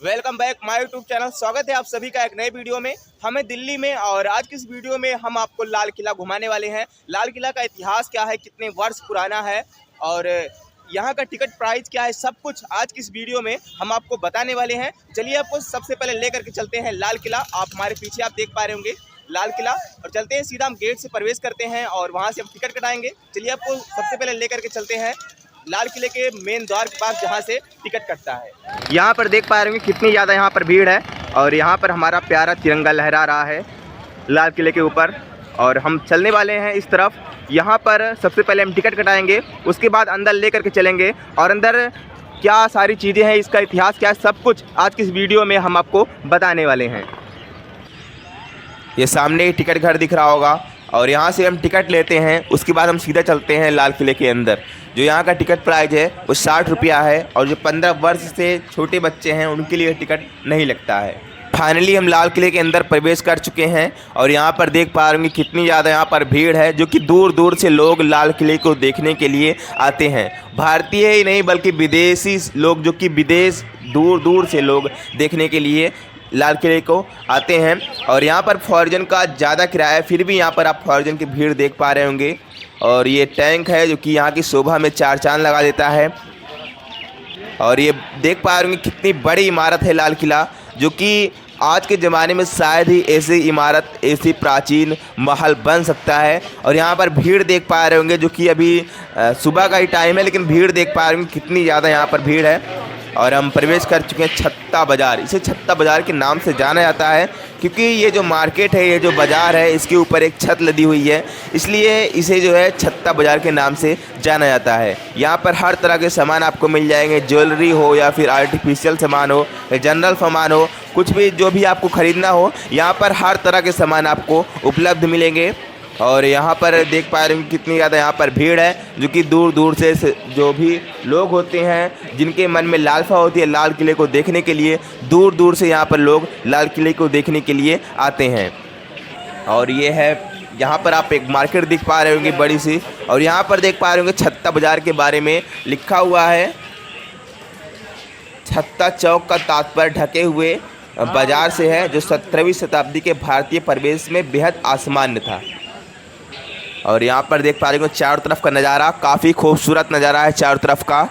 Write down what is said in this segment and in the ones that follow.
Welcome back my YouTube channel. स्वागत है आप सभी का एक नए वीडियो में। हमें दिल्ली में और आज की इस वीडियो में हम आपको लाल किला घुमाने वाले हैं। लाल किला का इतिहास क्या है, कितने वर्ष पुराना है और यहाँ का टिकट प्राइस क्या है, सब कुछ आज की इस वीडियो में हम आपको बताने वाले हैं। चलिए आपको सबसे पहले लेकर के चलते हैं लाल किला। आप हमारे पीछे आप देख पा रहे होंगे लाल किला, और चलते हैं सीधा हम गेट से प्रवेश करते हैं और वहाँ से हम टिकट कटाएंगे। चलिए आपको सबसे पहले लेकर के चलते हैं लाल किले के मेन द्वार के पास जहाँ से टिकट कटता है। यहाँ पर देख पा रहे होंगे कितनी ज़्यादा यहाँ पर भीड़ है और यहाँ पर हमारा प्यारा तिरंगा लहरा रहा है लाल किले के ऊपर। और हम चलने वाले हैं इस तरफ। यहाँ पर सबसे पहले हम टिकट कटाएंगे, उसके बाद अंदर ले करके चलेंगे और अंदर क्या सारी चीज़ें हैं, इसका इतिहास क्या है, सब कुछ आज की इस वीडियो में हम आपको बताने वाले हैं। ये सामने ही टिकट घर दिख रहा होगा और यहाँ से हम टिकट लेते हैं, उसके बाद हम सीधा चलते हैं लाल किले के अंदर। जो यहाँ का टिकट प्राइस है वो 60 रुपया है और जो 15 वर्ष से छोटे बच्चे हैं उनके लिए टिकट नहीं लगता है। फाइनली हम लाल किले के अंदर प्रवेश कर चुके हैं और यहाँ पर देख पा रहे हैं कितनी ज़्यादा यहाँ पर भीड़ है, जो कि दूर दूर से लोग लाल किले को देखने के लिए आते हैं। भारतीय ही नहीं बल्कि विदेशी लोग, जो कि विदेश दूर दूर से लोग देखने के लिए लाल किले को आते हैं। और यहाँ पर फॉर्जन का ज़्यादा किराया है, फिर भी यहाँ पर आप फॉर्जन की भीड़ देख पा रहे होंगे। और ये टैंक है जो कि यहाँ की शोभा में चार चांद लगा देता है। और ये देख पा रहे होंगे कितनी बड़ी इमारत है लाल किला, जो कि आज के ज़माने में शायद ही ऐसी इमारत, ऐसी प्राचीन महल बन सकता है। और यहाँ पर भीड़ देख पा रहे होंगे, जो कि अभी सुबह का ही टाइम है, लेकिन भीड़ देख पा रहे होंगे कितनी ज़्यादा यहाँ पर भीड़ है। और हम प्रवेश कर चुके हैं छत्ता बाज़ार। इसे छत्ता बाज़ार के नाम से जाना जाता है क्योंकि ये जो मार्केट है, ये जो बाज़ार है, इसके ऊपर एक छत लदी हुई है, इसलिए इसे जो है छत्ता बाज़ार के नाम से जाना जाता है। यहाँ पर हर तरह के सामान आपको मिल जाएंगे, ज्वेलरी हो या फिर आर्टिफिशियल सामान हो या जनरल सामान हो, कुछ भी जो भी आपको ख़रीदना हो, यहाँ पर हर तरह के सामान आपको उपलब्ध मिलेंगे। और यहाँ पर देख पा रहे हैं कितनी ज़्यादा यहाँ पर भीड़ है, जो कि दूर दूर से जो भी लोग होते हैं, जिनके मन में लालसा होती है लाल किले को देखने के लिए, दूर दूर से यहाँ पर लोग लाल किले को देखने के लिए आते हैं। और ये है यहाँ पर आप एक मार्केट देख पा रहे होंगे बड़ी सी, और यहाँ पर देख पा रहे होंगे छत्ता बाज़ार के बारे में लिखा हुआ है। छत्ता चौक का तात्पर्य ढके हुए बाज़ार से है, जो 17वीं शताब्दी के भारतीय परिवेश में बेहद असामान्य था। और यहाँ पर देख पा रहे हो चारों तरफ का नज़ारा, काफ़ी खूबसूरत नज़ारा है चारों तरफ का।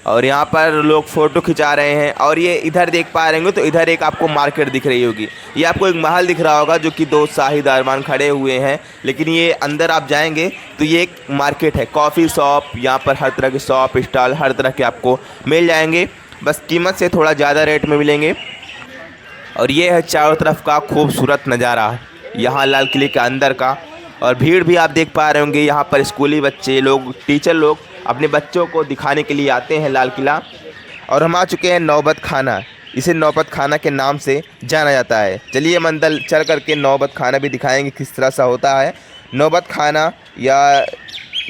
और यहाँ पर लोग फ़ोटो खिंचा रहे हैं। और ये इधर देख पा रहे होंगे तो इधर एक आपको मार्केट दिख रही होगी, ये आपको एक महल दिख रहा होगा, जो कि दो शाही दरबान खड़े हुए हैं। लेकिन ये अंदर आप जाएंगे तो ये एक मार्केट है, कॉफ़ी शॉप, यहाँ पर हर तरह के शॉप स्टॉल हर तरह के आपको मिल जाएंगे, बस कीमत से थोड़ा ज़्यादा रेट में मिलेंगे। और ये है चारों तरफ का खूबसूरत नज़ारा यहाँ लाल किले के अंदर का। और भीड़ भी आप देख पा रहे होंगे, यहाँ पर स्कूली बच्चे लोग, टीचर लोग अपने बच्चों को दिखाने के लिए आते हैं लाल किला। और हम आ चुके हैं नौबत खाना, इसे नौबत खाना के नाम से जाना जाता है। चलिए हम अंदर चल करके नौबत खाना भी दिखाएंगे किस तरह सा होता है। नौबत खाना या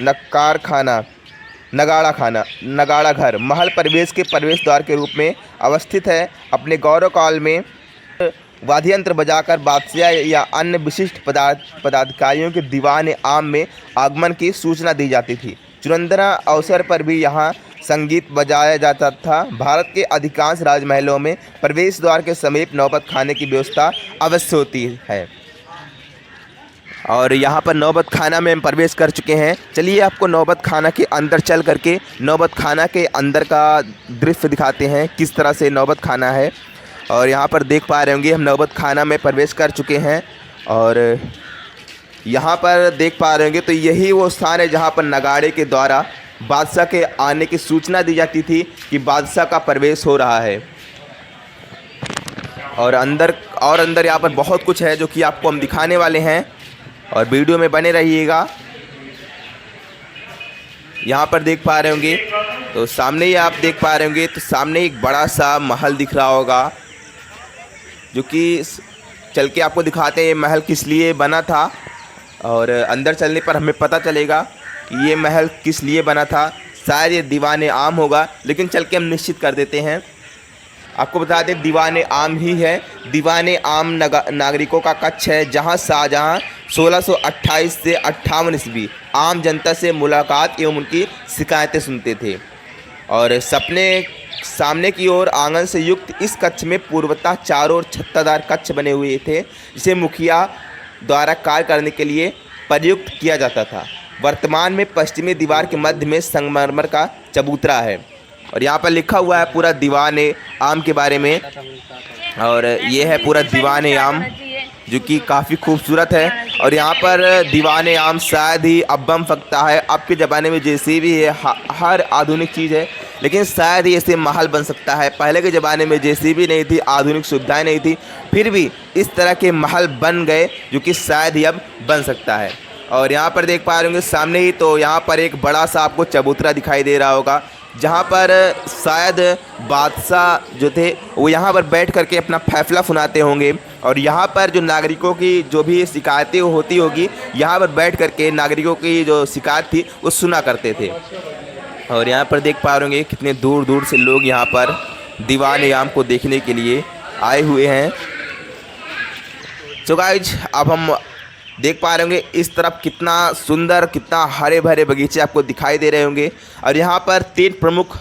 नक्कार खाना, नगाड़ा खाना, नगाड़ा घर महल प्रवेश के प्रवेश द्वार के रूप में अवस्थित है। अपने गौरव काल में वाद्य यंत्र बजाकर बादशाह या अन्य विशिष्ट पदाधिकारियों के दीवान आम में आगमन की सूचना दी जाती थी। चुनिंदा अवसर पर भी यहाँ संगीत बजाया जाता था। भारत के अधिकांश राजमहलों में प्रवेश द्वार के समीप नौबत खाने की व्यवस्था अवश्य होती है। और यहाँ पर नौबत खाना में हम प्रवेश कर चुके हैं। चलिए आपको नौबत खाना के अंदर चल करके नौबत खाना के अंदर का दृश्य दिखाते हैं, किस तरह से नौबत खाना है। और यहाँ पर देख पा रहे होंगे हम नौबत खाना में प्रवेश कर चुके हैं। और यहाँ पर देख पा रहे होंगे तो यही वो स्थान है जहाँ पर नगाड़े के द्वारा बादशाह के आने की सूचना दी जाती थी कि बादशाह का प्रवेश हो रहा है। और अंदर यहाँ पर बहुत कुछ है जो कि आपको हम दिखाने वाले हैं, और वीडियो में बने रहिएगा। यहाँ पर देख पा रहे होंगे तो सामने ही आप देख पा रहे होंगे तो सामने एक बड़ा सा महल दिख रहा होगा, जो कि चल के आपको दिखाते हैं ये महल किस लिए बना था। और अंदर चलने पर हमें पता चलेगा कि ये महल किस लिए बना था। शायद ये दीवान आम होगा, लेकिन चल के हम निश्चित कर देते हैं। आपको बता दें दीवान आम ही है। दीवान आम नागरिकों का कक्ष है, जहां शाहजहां 1628 से 58 ईस्वी आम जनता से मुलाकात एवं उनकी शिकायतें सुनते थे। और सपने सामने की ओर आंगन से युक्त इस कक्ष में पूर्वतः चारों ओर छत्तादार कक्ष बने हुए थे, जिसे मुखिया द्वारा कार्य करने के लिए प्रयुक्त किया जाता था। वर्तमान में पश्चिमी दीवार के मध्य में संगमरमर का चबूतरा है और यहाँ पर लिखा हुआ है पूरा दीवान आम के बारे में। और ये है पूरा दीवान आम जो कि काफ़ी खूबसूरत है। और यहाँ पर दीवान आम शायद ही अब बन सकता है। अब के ज़माने में जैसे भी है हर आधुनिक चीज़ है, लेकिन शायद ही ऐसे महल बन सकता है। पहले के ज़माने में जैसे भी नहीं थी, आधुनिक सुविधाएं नहीं थी, फिर भी इस तरह के महल बन गए जो कि शायद ही अब बन सकता है। और यहाँ पर देख पा रहे होंगे सामने ही, तो यहाँ पर एक बड़ा सा आपको चबूतरा दिखाई दे रहा होगा, जहाँ पर शायद बादशाह जो थे वो यहाँ पर बैठ करके अपना फैसला सुनाते होंगे। और यहाँ पर जो नागरिकों की जो भी शिकायतें होती होगी, यहाँ पर बैठ करके नागरिकों की जो शिकायत थी वो सुना करते थे। और यहाँ पर देख पा रहे होंगे कितने दूर दूर से लोग यहाँ पर दीवान आम को देखने के लिए आए हुए हैं। सो गाइज, अब हम देख पा रहे होंगे इस तरफ कितना सुंदर, कितना हरे भरे बगीचे आपको दिखाई दे रहे होंगे। और यहाँ पर 3 प्रमुख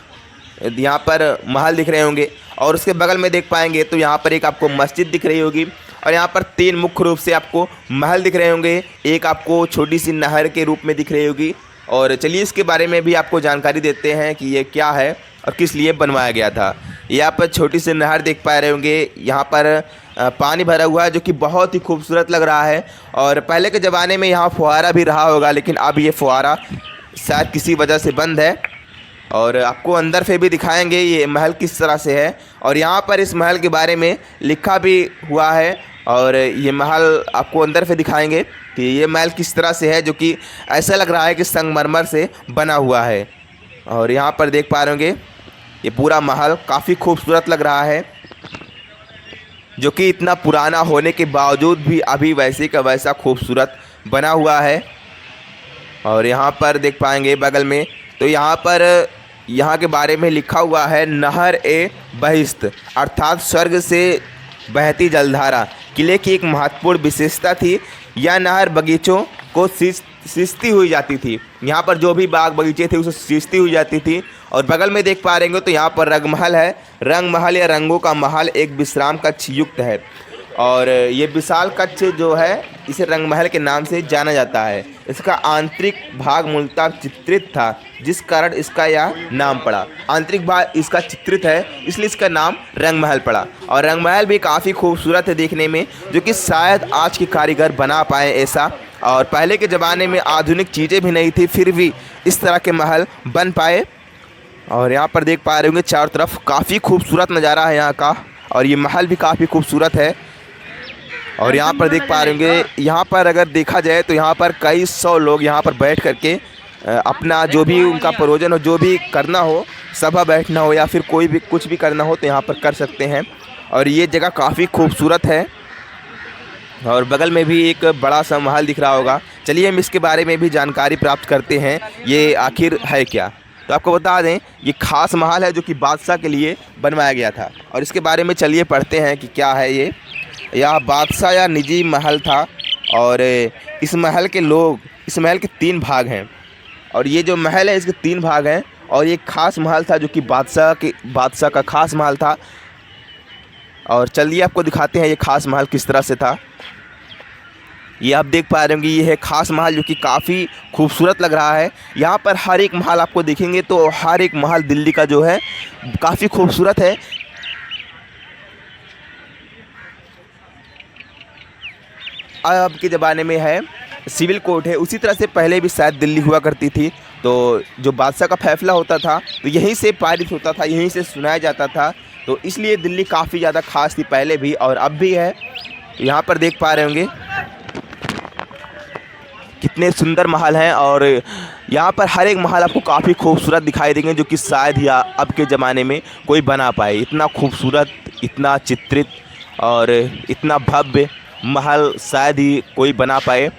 यहाँ पर महल दिख रहे होंगे। और उसके बगल में देख पाएंगे तो यहाँ पर एक आपको मस्जिद दिख रही होगी। और यहाँ पर 3 मुख्य रूप से आपको महल दिख रहे होंगे। एक आपको छोटी सी नहर के रूप में दिख रही होगी। और चलिए इसके बारे में भी आपको जानकारी देते हैं कि ये क्या है और किस लिए बनवाया गया था। यहाँ पर छोटी सी नहर देख पा रहे होंगे, यहाँ पर पानी भरा हुआ है जो कि बहुत ही खूबसूरत लग रहा है। और पहले के ज़माने में यहाँ फुहारा भी रहा होगा, लेकिन अब ये फुहारा शायद किसी वजह से बंद है। और आपको अंदर से भी दिखाएंगे ये महल किस तरह से है। और यहाँ पर इस महल के बारे में लिखा भी हुआ है। और ये महल आपको अंदर से दिखाएंगे कि ये महल किस तरह से है, जो कि ऐसा लग रहा है कि संगमरमर से बना हुआ है। और यहाँ पर देख पा रहे होंगे ये पूरा महल काफ़ी खूबसूरत लग रहा है, जो कि इतना पुराना होने के बावजूद भी अभी वैसे का वैसा खूबसूरत बना हुआ है। और यहाँ पर देख पाएंगे बगल में, तो यहाँ पर यहाँ के बारे में लिखा हुआ है नहर ए बहिश्त, अर्थात स्वर्ग से बहती जलधारा। किले की एक महत्वपूर्ण विशेषता थी, यह नहर बगीचों को सींचती हुई जाती थी। यहाँ पर जो भी बाग बगीचे थे उसे सींचती हुई जाती थी। और बगल में देख पा रहे हो तो यहाँ पर रंगमहल है। रंगमहल या रंगों का महल एक विश्राम कक्ष युक्त है। और ये विशाल कक्ष जो है इसे रंगमहल के नाम से जाना जाता है। इसका आंतरिक भाग मूलतः चित्रित था, जिस कारण इसका यह नाम पड़ा। आंतरिक भाग इसका चित्रित है, इसलिए इसका नाम रंगमहल पड़ा। और रंगमहल भी काफ़ी खूबसूरत है देखने में, जो कि शायद आज के कारीगर बना पाए ऐसा। और पहले के ज़माने में आधुनिक चीज़ें भी नहीं थी, फिर भी इस तरह के महल बन पाए। और यहाँ पर देख पा रहे होंगे चारों तरफ काफ़ी खूबसूरत नज़ारा है यहाँ का। और ये महल भी काफ़ी खूबसूरत है। और यहाँ पर देख पा रहे होंगे, यहाँ पर अगर देखा जाए तो यहाँ पर कई 100 लोग यहाँ पर बैठ करके अपना जो भी उनका प्रयोजन हो, जो भी करना हो, सभा बैठना हो या फिर कोई भी कुछ भी करना हो तो यहाँ पर कर सकते हैं। और ये जगह काफ़ी खूबसूरत है। और बगल में भी एक बड़ा सा महल दिख रहा होगा। चलिए हम इसके बारे में भी जानकारी प्राप्त करते हैं, ये आखिर है क्या। तो आपको बता दें ये खास महल है जो कि बादशाह के लिए बनवाया गया था। और इसके बारे में चलिए पढ़ते हैं कि क्या है ये। यह बादशाह या निजी महल था। और इस महल के 3 भाग हैं। और ये जो महल है इसके 3 भाग हैं। और ये खास महल था जो कि बादशाह का खास महल था। और चलिए आपको दिखाते हैं ये खास महल किस तरह से था। ये आप देख पा रहे होंगे, ये है खास महल जो कि काफ़ी खूबसूरत लग रहा है। यहाँ पर हर एक महल आपको देखेंगे तो हर एक महल दिल्ली का जो है काफ़ी खूबसूरत है। अब के ज़माने में है सिविल कोर्ट है, उसी तरह से पहले भी शायद दिल्ली हुआ करती थी। तो जो बादशाह का फैसला होता था तो यहीं से पारित होता था, यहीं से सुनाया जाता था। तो इसलिए दिल्ली काफ़ी ज़्यादा खास थी पहले भी और अब भी है। तो यहाँ पर देख पा रहे होंगे कितने सुंदर महल हैं। और यहाँ पर हर एक महल आपको काफ़ी खूबसूरत दिखाई देंगे, जो कि शायद ही अब के ज़माने में कोई बना पाए। इतना खूबसूरत, इतना चित्रित और इतना भव्य महल शायद ही कोई बना पाए।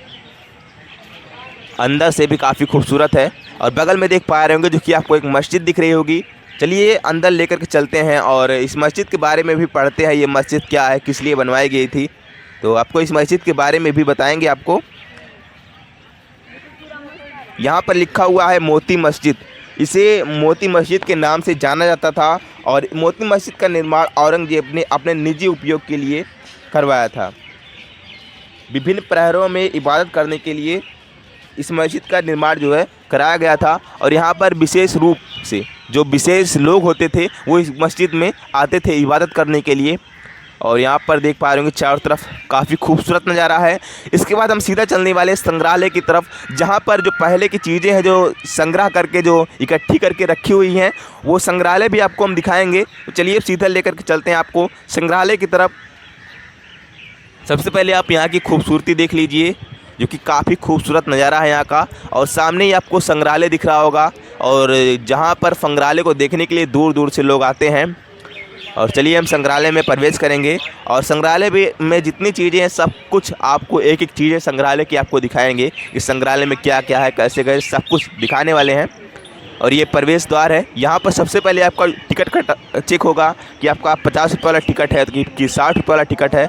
अंदर से भी काफ़ी खूबसूरत है। और बगल में देख पा रहे होंगे जो कि आपको एक मस्जिद दिख रही होगी। चलिए अंदर लेकर के चलते हैं और इस मस्जिद के बारे में भी पढ़ते हैं। ये मस्जिद क्या है, किस लिए बनवाई गई थी, तो आपको इस मस्जिद के बारे में भी बताएंगे आपको। यहाँ पर लिखा हुआ है मोती मस्जिद। इसे मोती मस्जिद के नाम से जाना जाता था और मोती मस्जिद का निर्माण औरंगजेब ने अपने निजी उपयोग के लिए करवाया था। विभिन्न प्रहरों में इबादत करने के लिए इस मस्जिद का निर्माण जो है कराया गया था और यहाँ पर विशेष रूप से जो विशेष लोग होते थे वो इस मस्जिद में आते थे इबादत करने के लिए। और यहाँ पर देख पा रहे होंगे चारों तरफ काफ़ी खूबसूरत नज़ारा है। इसके बाद हम सीधा चलने वाले संग्रहालय की तरफ, जहाँ पर जो पहले की चीज़ें हैं जो संग्रह करके जो इकट्ठी करके रखी हुई हैं वो संग्रहालय भी आपको हम दिखाएंगे। तो चलिए सीधा लेकर के चलते हैं आपको संग्रहालय की तरफ। सबसे पहले आप यहाँ की खूबसूरती देख लीजिए, जो कि काफ़ी खूबसूरत नज़ारा है यहाँ का। और सामने ही आपको संग्रहालय दिख रहा होगा और जहाँ पर संग्रहालय को देखने के लिए दूर दूर से लोग आते हैं। और चलिए हम संग्रहालय में प्रवेश करेंगे और संग्रहालय में जितनी चीज़ें हैं सब कुछ आपको एक एक चीज़ें संग्रहालय की आपको दिखाएंगे। इस संग्रहालय में क्या क्या है, कैसे गए, सब कुछ दिखाने वाले हैं। और ये प्रवेश द्वार है। यहाँ पर सबसे पहले आपका टिकट का चेक होगा कि आपका 50 रुपये वाला टिकट है कि 60 रुपये वाला टिकट है।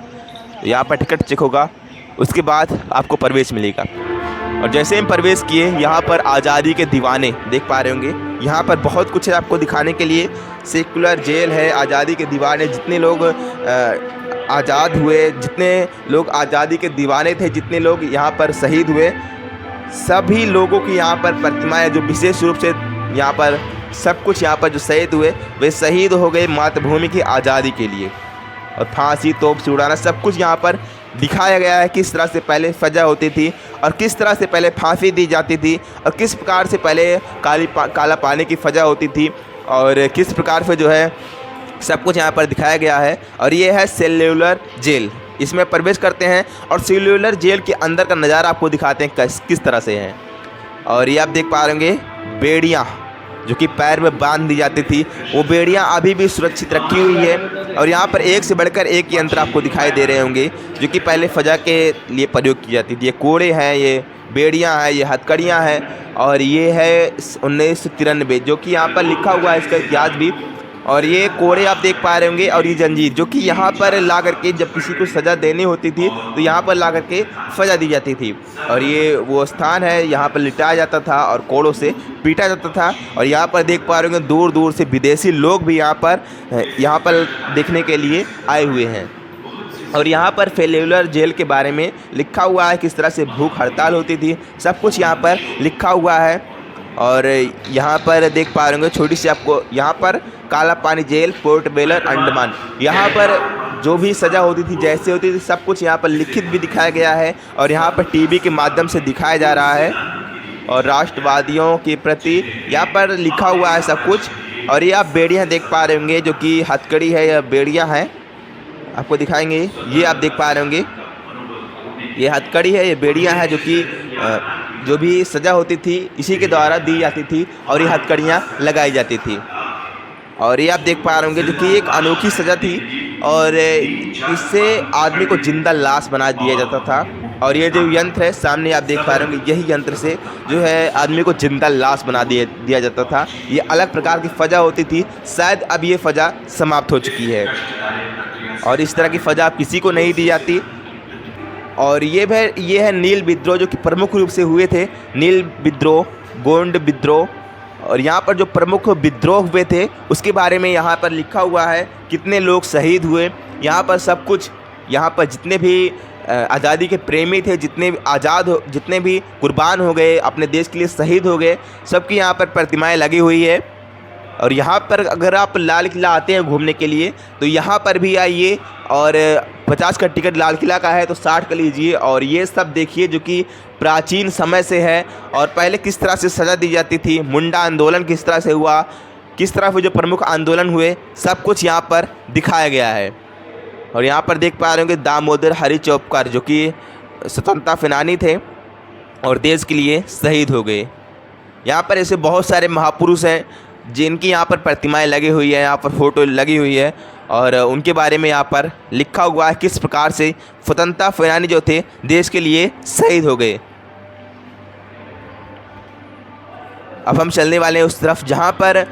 यहाँ पर टिकट चेक होगा, उसके बाद आपको प्रवेश मिलेगा। और जैसे हम प्रवेश किए यहाँ पर आज़ादी के दीवाने देख पा रहे होंगे। यहाँ पर बहुत कुछ है आपको दिखाने के लिए। सेकुलर जेल है, आज़ादी के दीवाने, जितने लोग आज़ाद हुए, जितने लोग आज़ादी के दीवाने थे, जितने लोग यहाँ पर शहीद हुए, सभी लोगों की यहाँ पर प्रतिमाएँ जो विशेष रूप से यहाँ पर सब कुछ यहाँ पर जो शहीद हुए वे शहीद हो गए मातृभूमि की आज़ादी के लिए। और फांसी, तोप से उड़ाना, सब कुछ यहाँ पर दिखाया गया है। किस तरह से पहले सज़ा होती थी और किस तरह से पहले फांसी दी जाती थी और किस प्रकार से पहले काला पानी की सज़ा होती थी और किस प्रकार से जो है सब कुछ यहाँ पर दिखाया गया है। और ये है सेल्युलर जेल। इसमें प्रवेश करते हैं और सेल्युलर जेल के अंदर का नज़ारा आपको दिखाते हैं किस तरह से है। और ये आप देख पा रहे होंगे बेड़ियाँ जो कि पैर में बांध दी जाती थी, वो बेड़ियाँ अभी भी सुरक्षित रखी हुई है। और यहाँ पर एक से बढ़कर एक यंत्र आपको दिखाई दे रहे होंगे जो कि पहले फजा के लिए प्रयोग की जाती थी। ये कोड़े हैं, ये बेड़ियाँ हैं, ये हथकड़ियाँ हैं। और ये है 1993 जो कि यहाँ पर लिखा हुआ है इसका इतिहास भी। और ये कोड़े आप देख पा रहे होंगे और ये जंजीर जो कि यहाँ पर ला करके जब किसी को सज़ा देनी होती थी तो यहाँ पर ला करके सज़ा दी जाती थी। और ये वो स्थान है, यहाँ पर लिटाया जाता था और कोड़ों से पीटा जाता था। और यहाँ पर देख पा रहे होंगे दूर दूर से विदेशी लोग भी यहाँ पर देखने के लिए आए हुए हैं। और यहाँ पर सेल्युलर जेल के बारे में लिखा हुआ है, किस तरह से भूख हड़ताल होती थी, सब कुछ यहाँ पर लिखा हुआ है। और यहाँ पर देख पा रहे होंगे छोटी सी आपको यहाँ पर काला पानी जेल, पोर्ट ब्लेयर, अंडमान, यहाँ पर जो भी सज़ा होती थी, जैसे होती थी, सब कुछ यहाँ पर लिखित भी दिखाया गया है। और यहाँ पर टीवी के माध्यम से दिखाया जा रहा है। और राष्ट्रवादियों के प्रति यहाँ पर लिखा हुआ है सब कुछ। और ये आप बेड़ियाँ देख पा रहे होंगे जो कि हथकड़ी है या बेड़ियाँ हैं, आपको दिखाएंगे। ये आप देख पा रहे होंगे ये हथकड़ी है, ये बेड़ियाँ हैं जो कि जो भी सज़ा होती थी इसी के द्वारा दी जाती थी और ये हथकड़ियाँ लगाई जाती थी। और ये आप देख पा रहे होंगे जो कि एक अनोखी सज़ा थी और इससे आदमी को जिंदा लाश बना दिया जाता था। और ये जो यंत्र है सामने आप देख पा रहे होंगे, यही यंत्र से जो है आदमी को जिंदा लाश बना दिया जाता था। ये अलग प्रकार की सज़ा होती थी, शायद अब ये सज़ा समाप्त हो चुकी है और इस तरह की सज़ा अब किसी को नहीं दी जाती। और ये है नील विद्रोह जो कि प्रमुख रूप से हुए थे, नील विद्रोह, गोंड विद्रोह। और यहाँ पर जो प्रमुख विद्रोह हुए थे उसके बारे में यहाँ पर लिखा हुआ है, कितने लोग शहीद हुए। यहाँ पर सब कुछ, यहाँ पर जितने भी आज़ादी के प्रेमी थे, जितने भी कुर्बान हो गए, अपने देश के लिए शहीद हो गए, सबकी यहाँ पर प्रतिमाएं लगी हुई है। और यहाँ पर अगर आप लाल किला आते हैं घूमने के लिए तो यहाँ पर भी आइए। और 50 का टिकट लाल किला का है तो 60 का लीजिए। और ये सब देखिए जो कि प्राचीन समय से है और पहले किस तरह से सज़ा दी जाती थी, मुंडा आंदोलन किस तरह से हुआ, किस तरह से जो प्रमुख आंदोलन हुए, सब कुछ यहाँ पर दिखाया गया है। और यहाँ पर देख पा रहे होंगे दामोदर हरी चौपकर जो कि स्वतंत्रता सेनानी थे और देश के लिए शहीद हो गए। यहाँ पर ऐसे बहुत सारे महापुरुष हैं जिनकी यहाँ पर प्रतिमाएं लगी हुई है, यहाँ पर फ़ोटो लगी हुई है और उनके बारे में यहाँ पर लिखा हुआ है किस प्रकार से स्वतंत्रता सेनानी जो थे देश के लिए शहीद हो गए। अब हम चलने वाले हैं उस तरफ जहाँ पर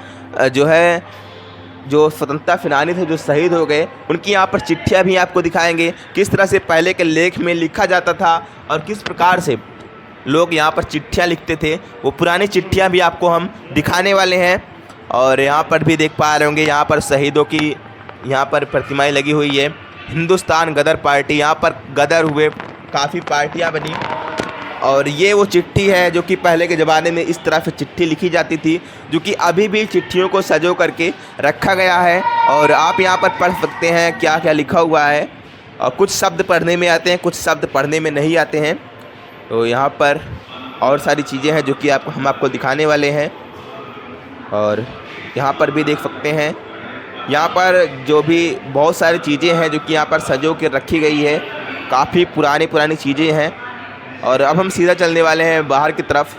जो स्वतंत्रता सेनानी थे जो शहीद हो गए, उनकी यहाँ पर चिट्ठियाँ भी आपको दिखाएंगे, किस तरह से पहले के लेख में लिखा जाता था और किस प्रकार से लोग यहाँ पर चिट्ठियाँ लिखते थे, वो पुरानी चिट्ठियाँ भी आपको हम दिखाने वाले हैं। और यहाँ पर भी देख पा रहे होंगे, यहाँ पर शहीदों की यहाँ पर प्रतिमाएं लगी हुई है। हिंदुस्तान गदर पार्टी, यहाँ पर गदर हुए, काफ़ी पार्टियाँ बनी। और ये वो चिट्ठी है जो कि पहले के ज़माने में इस तरह से चिट्ठी लिखी जाती थी, जो कि अभी भी चिट्ठियों को सजो करके रखा गया है। और आप यहाँ पर पढ़ सकते हैं क्या क्या लिखा हुआ है। और कुछ शब्द पढ़ने में आते हैं, कुछ शब्द पढ़ने में नहीं आते हैं। तो यहाँ पर और सारी चीज़ें हैं जो कि हम आपको दिखाने वाले हैं। और यहाँ पर भी देख सकते हैं, यहाँ पर जो भी बहुत सारी चीज़ें हैं जो कि यहाँ पर सजो के रखी गई है। काफ़ी पुरानी चीज़ें हैं। और अब हम सीधा चलने वाले हैं बाहर की तरफ।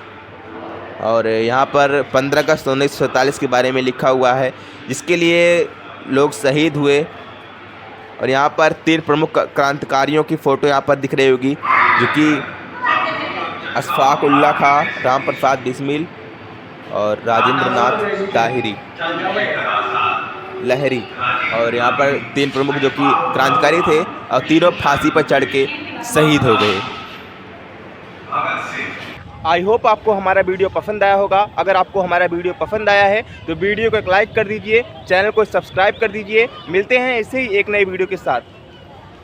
और यहाँ पर 15 अगस्त 1947 के बारे में लिखा हुआ है, जिसके लिए लोग शहीद हुए। और यहाँ पर 3 प्रमुख क्रांतिकारियों की फ़ोटो यहाँ पर दिख रही होगी, जो कि अशफाक उल्लाह खां, राम प्रसाद बिस्मिल और राजेंद्र नाथ लहरी। और यहाँ पर 3 प्रमुख जो कि क्रांतिकारी थे, और तीनों फांसी पर चढ़ के शहीद हो गए। आई होप आपको हमारा वीडियो पसंद आया होगा। अगर आपको हमारा वीडियो पसंद आया है तो वीडियो को एक लाइक कर दीजिए, चैनल को सब्सक्राइब कर दीजिए। मिलते हैं ऐसे ही एक नई वीडियो के साथ।